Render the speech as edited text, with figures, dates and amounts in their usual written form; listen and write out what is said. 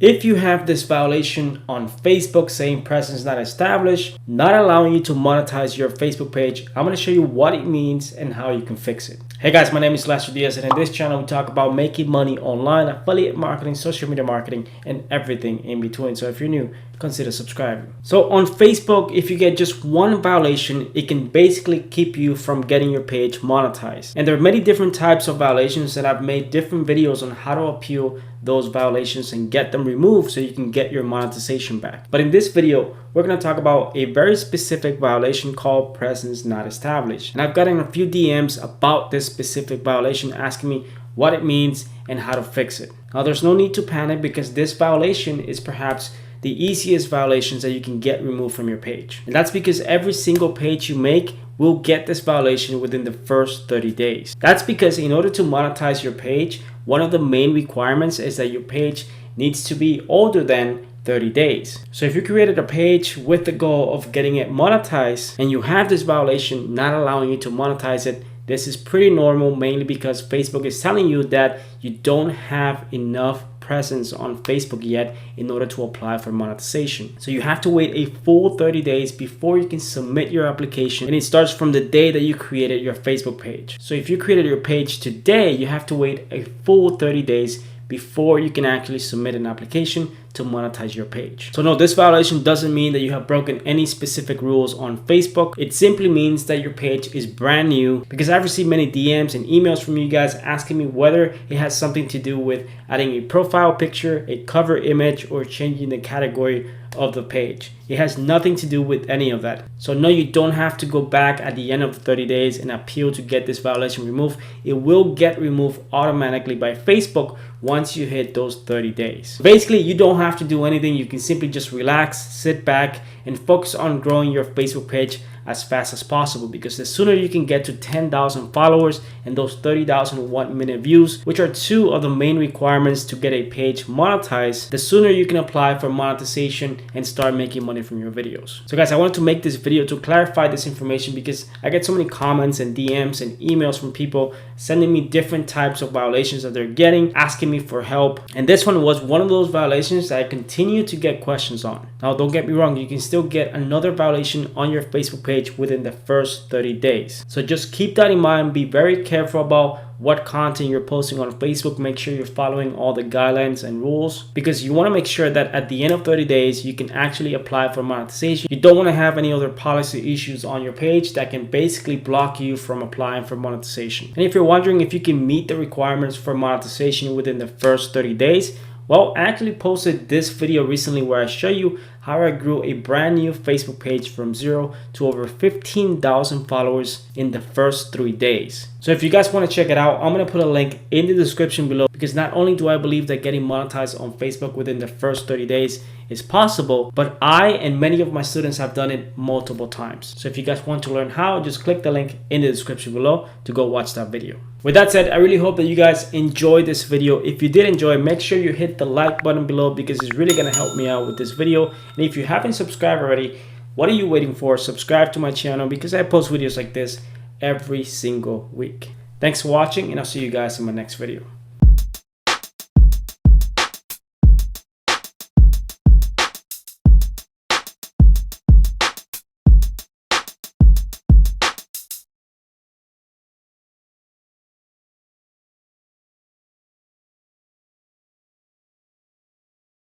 If you have this violation on Facebook saying presence not established, not allowing you to monetize your Facebook page, I'm going to show you what it means and how you can fix it. Hey guys, my name is Lester Diaz, and in this channel we talk about making money online, affiliate marketing, social media marketing, and everything in between. So if you're new, consider subscribing. So on Facebook, if you get just one violation, it can basically keep you from getting your page monetized. And there are many different types of violations, and I've made different videos on how to appeal those violations and get them removed so you can get your monetization back. But in this video, we're going to talk about a very specific violation called presence not established. And I've gotten a few DMs about this specific violation asking me what it means and how to fix it. Now, there's no need to panic because this violation is perhaps the easiest violations that you can get removed from your page. And that's because every single page you make will get this violation within the first 30 days. That's because in order to monetize your page, one of the main requirements is that your page needs to be older than 30 days. So if you created a page with the goal of getting it monetized and you have this violation not allowing you to monetize it, this is pretty normal, mainly because Facebook is telling you that you don't have enough presence on Facebook yet in order to apply for monetization. So you have to wait a full 30 days before you can submit your application, and it starts from the day that you created your Facebook page. So if you created your page today, you have to wait a full 30 days before you can actually submit an application to monetize your page. So no, this violation doesn't mean that you have broken any specific rules on Facebook. It simply means that your page is brand new, because I've received many DMs and emails from you guys asking me whether it has something to do with adding a profile picture, a cover image, or changing the category of the page. It has nothing to do with any of that. So no, you don't have to go back at the end of the 30 days and appeal to get this violation removed. It will get removed automatically by Facebook once you hit those 30 days. Basically, you don't have to do anything. You can simply just relax, sit back, and focus on growing your Facebook page as fast as possible, because the sooner you can get to 10,000 followers and those 30,000 1-minute views, which are two of the main requirements to get a page monetized, the sooner you can apply for monetization and start making money from your videos. So guys, I wanted to make this video to clarify this information because I get so many comments and DMs and emails from people sending me different types of violations that they're getting, asking me for help. And this one was one of those violations that I continue to get questions on. Now, don't get me wrong, you can still get another violation on your Facebook page within the first 30 days. So just keep that in mind. Be very careful about what content you're posting on Facebook. Make sure you're following all the guidelines and rules, because you want to make sure that at the end of 30 days, you can actually apply for monetization. You don't want to have any other policy issues on your page that can basically block you from applying for monetization. And if you're wondering if you can meet the requirements for monetization within the first 30 days, well, I actually posted this video recently where I show you how I grew a brand new Facebook page from 0 to over 15,000 followers in the first 3 days. So if you guys want to check it out, I'm going to put a link in the description below, because not only do I believe that getting monetized on Facebook within the first 30 days is possible, but I and many of my students have done it multiple times. So if you guys want to learn how, just click the link in the description below to go watch that video. With that said, I really hope that you guys enjoyed this video. If you did enjoy, make sure you hit the like button below, because it's really going to help me out with this video. And if you haven't subscribed already, what are you waiting for? Subscribe to my channel, because I post videos like this every single week. Thanks for watching, and I'll see you guys in my next video.